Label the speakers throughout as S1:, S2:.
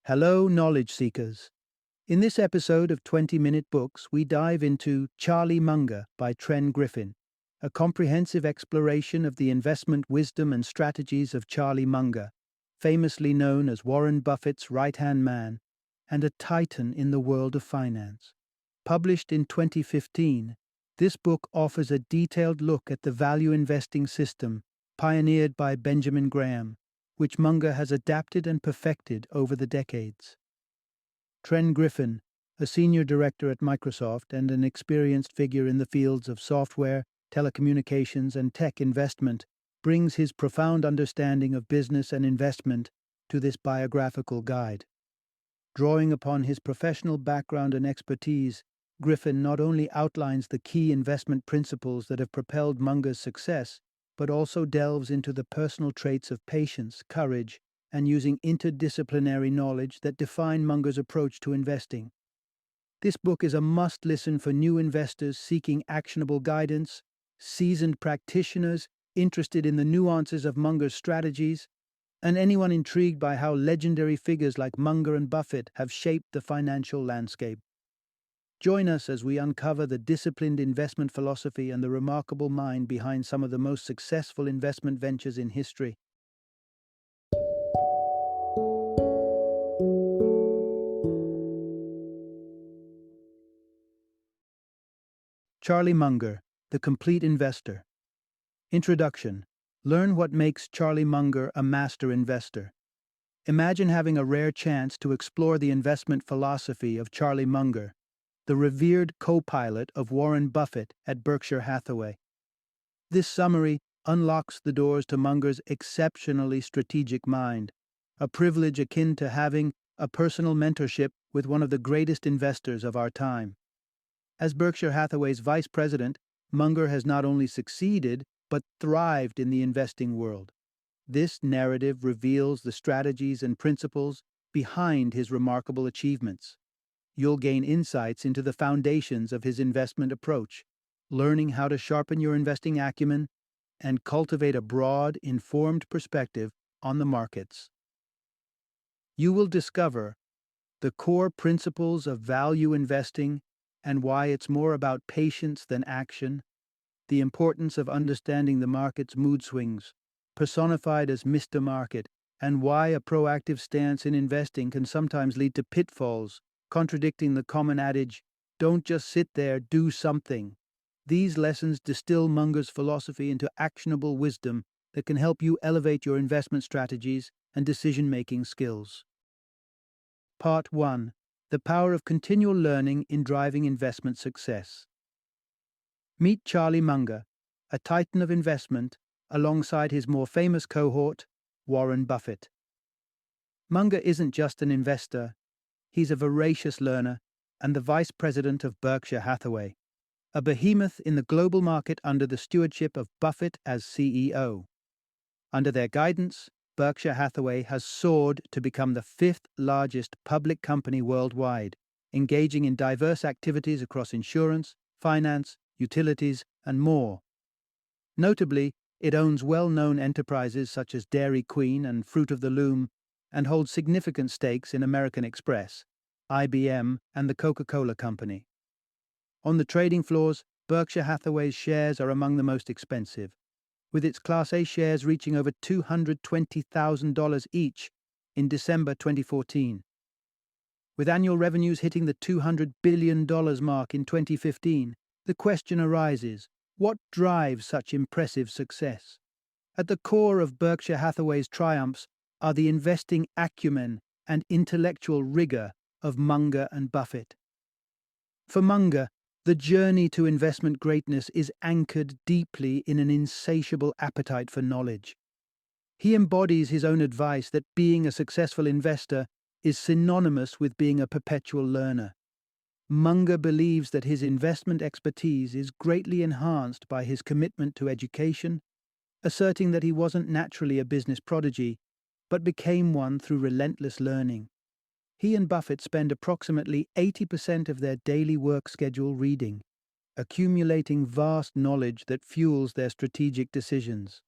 S1: Hello, knowledge seekers. In this episode of 20-Minute Books, we dive into Charlie Munger by Tren Griffin, a comprehensive exploration of the investment wisdom and strategies of Charlie Munger, famously known as Warren Buffett's right-hand man and a titan in the world of finance. Published in 2015, this book offers a detailed look at the value investing system pioneered by Benjamin Graham, which Munger has adapted and perfected over the decades. Tren Griffin, a senior director at Microsoft and an experienced figure in the fields of software, telecommunications, and tech investment, brings his profound understanding of business and investment to this biographical guide. Drawing upon his professional background and expertise, Griffin not only outlines the key investment principles that have propelled Munger's success, but also delves into the personal traits of patience, courage, and using interdisciplinary knowledge that define Munger's approach to investing. This book is a must-listen for new investors seeking actionable guidance, seasoned practitioners interested in the nuances of Munger's strategies, and anyone intrigued by how legendary figures like Munger and Buffett have shaped the financial landscape. Join us as we uncover the disciplined investment philosophy and the remarkable mind behind some of the most successful investment ventures in history. Charlie Munger, The Complete Investor. Introduction. Learn what makes Charlie Munger a master investor. Imagine having a rare chance to explore the investment philosophy of Charlie Munger, the revered co-pilot of Warren Buffett at Berkshire Hathaway. This summary unlocks the doors to Munger's exceptionally strategic mind, a privilege akin to having a personal mentorship with one of the greatest investors of our time. As Berkshire Hathaway's vice president, Munger has not only succeeded, but thrived in the investing world. This narrative reveals the strategies and principles behind his remarkable achievements. You'll gain insights into the foundations of his investment approach, learning how to sharpen your investing acumen and cultivate a broad, informed perspective on the markets. You will discover the core principles of value investing and why it's more about patience than action, the importance of understanding the market's mood swings, personified as Mr. Market, and why a proactive stance in investing can sometimes lead to pitfalls, contradicting the common adage, "Don't just sit there, do something." These lessons distill Munger's philosophy into actionable wisdom that can help you elevate your investment strategies and decision-making skills. Part 1. The Power of Continual Learning in Driving Investment Success. Meet Charlie Munger, a titan of investment, alongside his more famous cohort, Warren Buffett. Munger isn't just an investor, he's a voracious learner and the vice president of Berkshire Hathaway, a behemoth in the global market under the stewardship of Buffett as CEO. Under their guidance, Berkshire Hathaway has soared to become the fifth largest public company worldwide, engaging in diverse activities across insurance, finance, utilities, and more. Notably, it owns well-known enterprises such as Dairy Queen and Fruit of the Loom, and holds significant stakes in American Express, IBM, and the Coca-Cola Company. On the trading floors, Berkshire Hathaway's shares are among the most expensive, with its Class A shares reaching over $220,000 each in December 2014. With annual revenues hitting the $200 billion mark in 2015, the question arises, what drives such impressive success? At the core of Berkshire Hathaway's triumphs are the investing acumen and intellectual rigor of Munger and Buffett. For Munger, the journey to investment greatness is anchored deeply in an insatiable appetite for knowledge. He embodies his own advice that being a successful investor is synonymous with being a perpetual learner. Munger believes that his investment expertise is greatly enhanced by his commitment to education, asserting that he wasn't naturally a business prodigy, but became one through relentless learning. He and Buffett spend approximately 80% of their daily work schedule reading, accumulating vast knowledge that fuels their strategic decisions.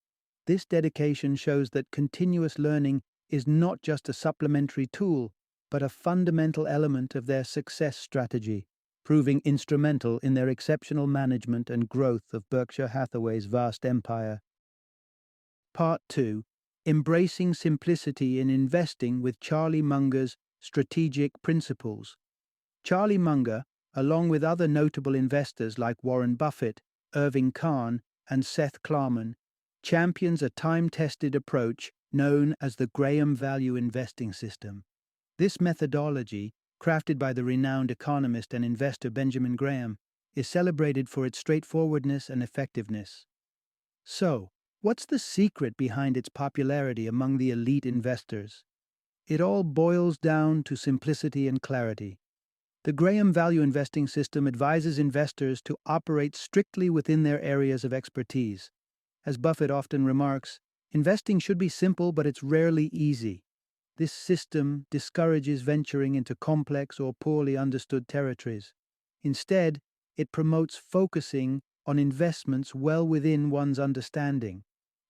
S1: This dedication shows that continuous learning is not just a supplementary tool, but a fundamental element of their success strategy, proving instrumental in their exceptional management and growth of Berkshire Hathaway's vast empire. Part 2. Embracing Simplicity in Investing with Charlie Munger's Strategic Principles. Charlie Munger, along with other notable investors like Warren Buffett, Irving Kahn, and Seth Klarman, champions a time-tested approach known as the Graham Value Investing System. This methodology, crafted by the renowned economist and investor Benjamin Graham, is celebrated for its straightforwardness and effectiveness. So, what's the secret behind its popularity among the elite investors? It all boils down to simplicity and clarity. The Graham Value Investing System advises investors to operate strictly within their areas of expertise. As Buffett often remarks, investing should be simple, but it's rarely easy. This system discourages venturing into complex or poorly understood territories. Instead, it promotes focusing on investments well within one's understanding,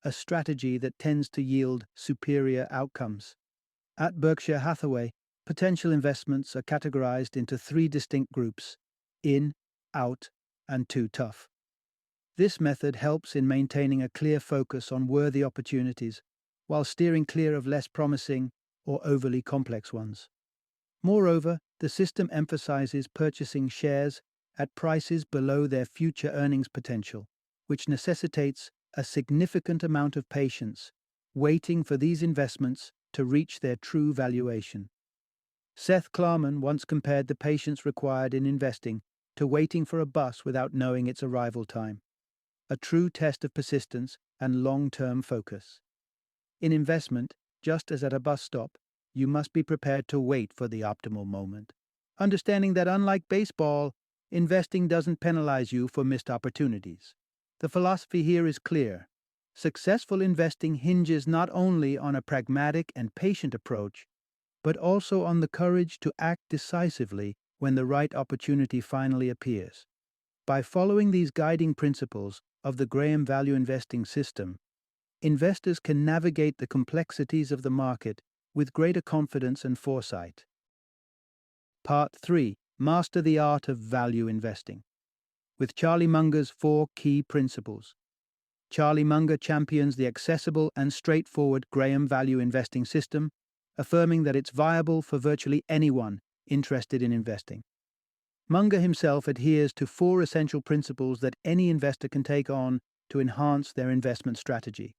S1: a strategy that tends to yield superior outcomes. At Berkshire Hathaway, potential investments are categorized into 3 distinct groups: in, out, and too tough. This method helps in maintaining a clear focus on worthy opportunities while steering clear of less promising or overly complex ones. Moreover, the system emphasizes purchasing shares at prices below their future earnings potential, which necessitates a significant amount of patience, waiting for these investments to reach their true valuation. Seth Klarman once compared the patience required in investing to waiting for a bus without knowing its arrival time, a true test of persistence and long-term focus. In investment, just as at a bus stop, you must be prepared to wait for the optimal moment, understanding that unlike baseball, investing doesn't penalize you for missed opportunities. The philosophy here is clear. Successful investing hinges not only on a pragmatic and patient approach, but also on the courage to act decisively when the right opportunity finally appears. By following these guiding principles of the Graham Value Investing System, investors can navigate the complexities of the market with greater confidence and foresight. Part 3. Master the Art of Value Investing. With Charlie Munger's 4 key principles. Charlie Munger champions the accessible and straightforward Graham Value Investing System, affirming that it's viable for virtually anyone interested in investing. Munger himself adheres to 4 essential principles that any investor can take on to enhance their investment strategy.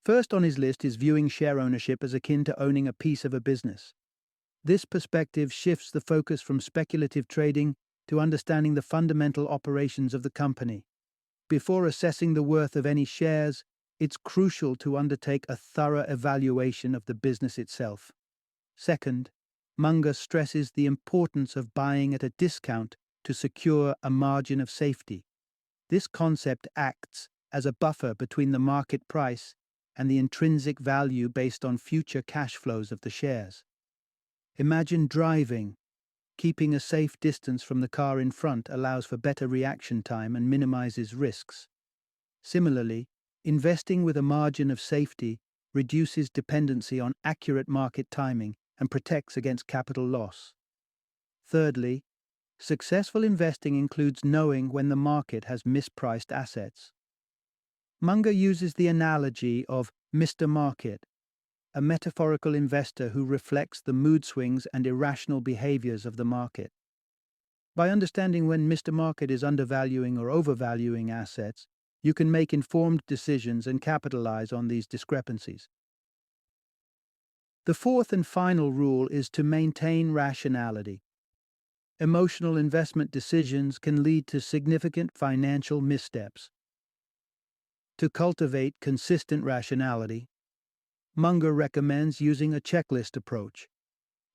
S1: First on his list is viewing share ownership as akin to owning a piece of a business. This perspective shifts the focus from speculative trading to understanding the fundamental operations of the company. Before assessing the worth of any shares, it's crucial to undertake a thorough evaluation of the business itself. Second, Munger stresses the importance of buying at a discount to secure a margin of safety. This concept acts as a buffer between the market price and the intrinsic value based on future cash flows of the shares. Imagine driving. Keeping a safe distance from the car in front allows for better reaction time and minimizes risks. Similarly, investing with a margin of safety reduces dependency on accurate market timing and protects against capital loss. Thirdly, successful investing includes knowing when the market has mispriced assets. Munger uses the analogy of Mr. Market, a metaphorical investor who reflects the mood swings and irrational behaviors of the market. By understanding when Mr. Market is undervaluing or overvaluing assets, you can make informed decisions and capitalize on these discrepancies. The fourth and final rule is to maintain rationality. Emotional investment decisions can lead to significant financial missteps. To cultivate consistent rationality, Munger recommends using a checklist approach,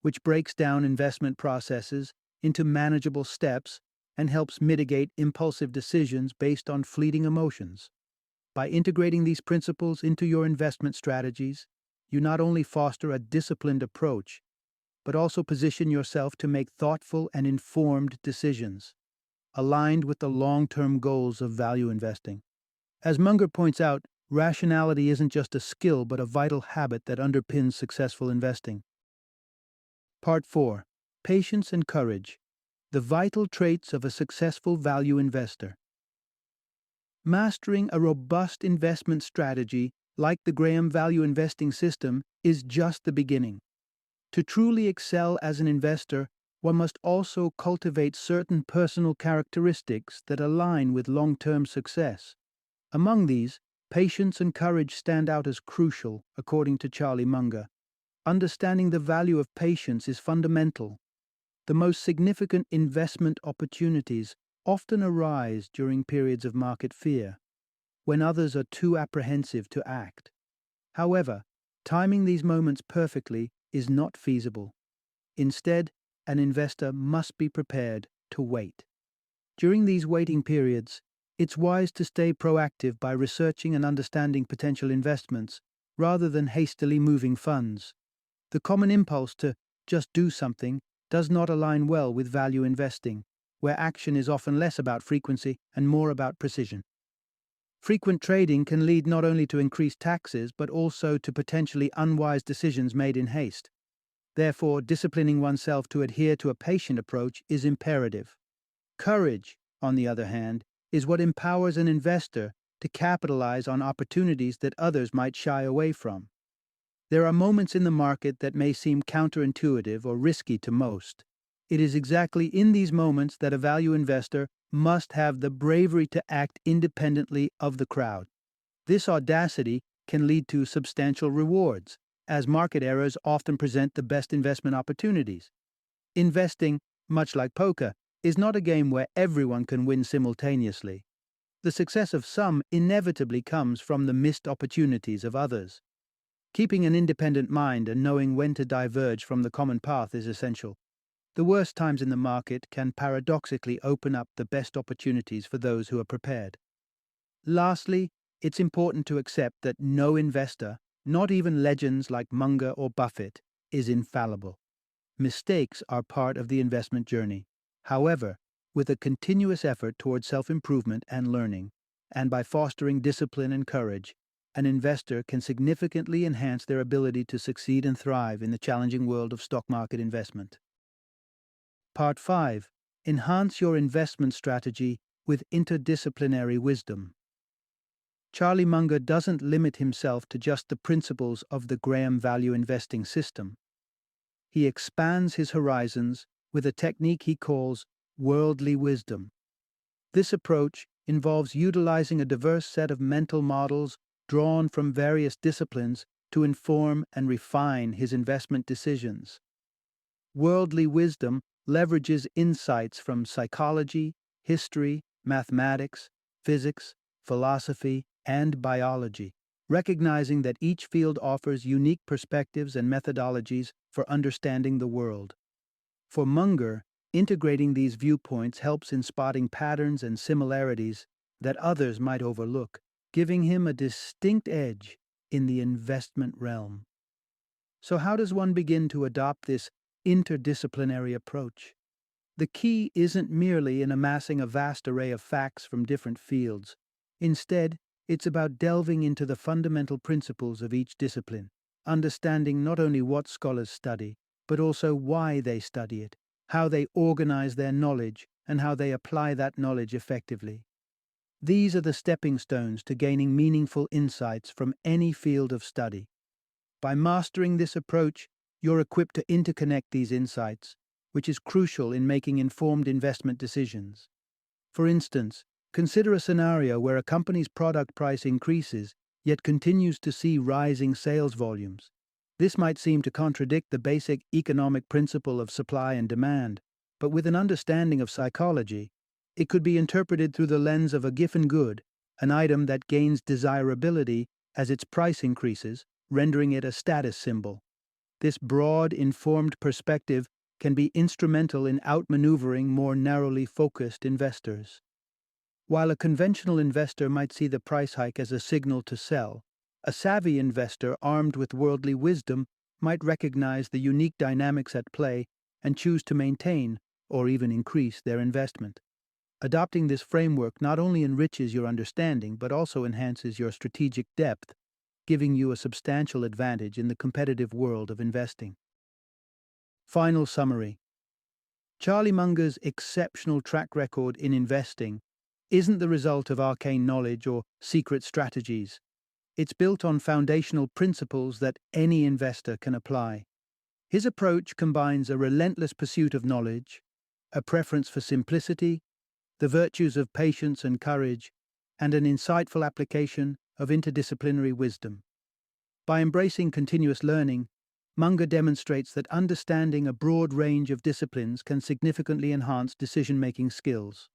S1: which breaks down investment processes into manageable steps and helps mitigate impulsive decisions based on fleeting emotions. By integrating these principles into your investment strategies, you not only foster a disciplined approach, but also position yourself to make thoughtful and informed decisions, aligned with the long-term goals of value investing. As Munger points out, rationality isn't just a skill but a vital habit that underpins successful investing. Part 4. Patience and Courage. The Vital Traits of a Successful Value Investor. Mastering a robust investment strategy like the Graham Value Investing System is just the beginning. To truly excel as an investor, one must also cultivate certain personal characteristics that align with long-term success. Among these, patience and courage stand out as crucial, according to Charlie Munger. Understanding the value of patience is fundamental. The most significant investment opportunities often arise during periods of market fear, when others are too apprehensive to act. However, timing these moments perfectly is not feasible. Instead, an investor must be prepared to wait. During these waiting periods, it's wise to stay proactive by researching and understanding potential investments, rather than hastily moving funds. The common impulse to just do something does not align well with value investing, where action is often less about frequency and more about precision. Frequent trading can lead not only to increased taxes but also to potentially unwise decisions made in haste. Therefore, disciplining oneself to adhere to a patient approach is imperative. Courage, on the other hand, is what empowers an investor to capitalize on opportunities that others might shy away from. There are moments in the market that may seem counterintuitive or risky to most. It is exactly in these moments that a value investor must have the bravery to act independently of the crowd. This audacity can lead to substantial rewards, as market errors often present the best investment opportunities. Investing, much like poker, is not a game where everyone can win simultaneously. The success of some inevitably comes from the missed opportunities of others. Keeping an independent mind and knowing when to diverge from the common path is essential. The worst times in the market can paradoxically open up the best opportunities for those who are prepared. Lastly, it's important to accept that no investor, not even legends like Munger or Buffett, is infallible. Mistakes are part of the investment journey. However, with a continuous effort towards self-improvement and learning, and by fostering discipline and courage, an investor can significantly enhance their ability to succeed and thrive in the challenging world of stock market investment. Part 5. Enhance your investment strategy with interdisciplinary wisdom. Charlie Munger doesn't limit himself to just the principles of the Graham Value Investing System. He expands his horizons with a technique he calls worldly wisdom. This approach involves utilizing a diverse set of mental models drawn from various disciplines to inform and refine his investment decisions. Worldly wisdom leverages insights from psychology, history, mathematics, physics, philosophy, and biology, recognizing that each field offers unique perspectives and methodologies for understanding the world. For Munger, integrating these viewpoints helps in spotting patterns and similarities that others might overlook, giving him a distinct edge in the investment realm. So how does one begin to adopt this interdisciplinary approach? The key isn't merely in amassing a vast array of facts from different fields. Instead, it's about delving into the fundamental principles of each discipline, understanding not only what scholars study, but also why they study it, how they organize their knowledge, and how they apply that knowledge effectively. These are the stepping stones to gaining meaningful insights from any field of study. By mastering this approach, you're equipped to interconnect these insights, which is crucial in making informed investment decisions. For instance, consider a scenario where a company's product price increases, yet continues to see rising sales volumes. This might seem to contradict the basic economic principle of supply and demand, but with an understanding of psychology, it could be interpreted through the lens of a Griffin good, an item that gains desirability as its price increases, rendering it a status symbol. This broad, informed perspective can be instrumental in outmaneuvering more narrowly focused investors. While a conventional investor might see the price hike as a signal to sell, a savvy investor armed with worldly wisdom might recognize the unique dynamics at play and choose to maintain or even increase their investment. Adopting this framework not only enriches your understanding but also enhances your strategic depth, giving you a substantial advantage in the competitive world of investing. Final summary. Charlie Munger's exceptional track record in investing isn't the result of arcane knowledge or secret strategies. It's built on foundational principles that any investor can apply. His approach combines a relentless pursuit of knowledge, a preference for simplicity, the virtues of patience and courage, and an insightful application of interdisciplinary wisdom. By embracing continuous learning, Munger demonstrates that understanding a broad range of disciplines can significantly enhance decision-making skills.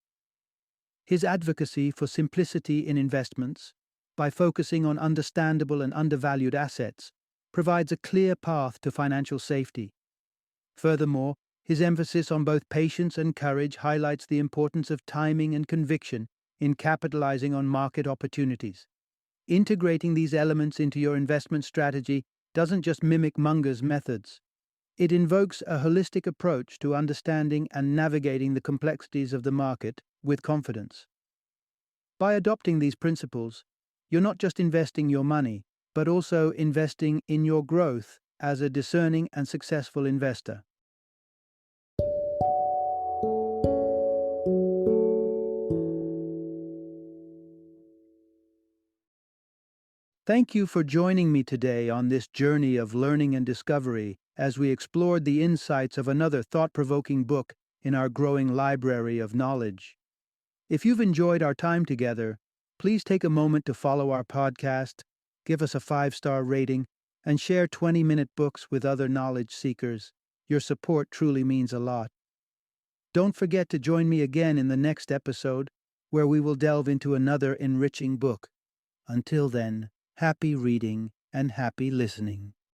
S1: His advocacy for simplicity in investments, by focusing on understandable and undervalued assets, provides a clear path to financial safety. Furthermore, his emphasis on both patience and courage highlights the importance of timing and conviction in capitalizing on market opportunities. Integrating these elements into your investment strategy doesn't just mimic Munger's methods. It invokes a holistic approach to understanding and navigating the complexities of the market with confidence. By adopting these principles, you're not just investing your money, but also investing in your growth as a discerning and successful investor. Thank you for joining me today on this journey of learning and discovery as we explored the insights of another thought-provoking book in our growing library of knowledge. If you've enjoyed our time together, please take a moment to follow our podcast, give us a 5-star rating, and share 20-minute books with other knowledge seekers. Your support truly means a lot. Don't forget to join me again in the next episode, where we will delve into another enriching book. Until then, happy reading and happy listening.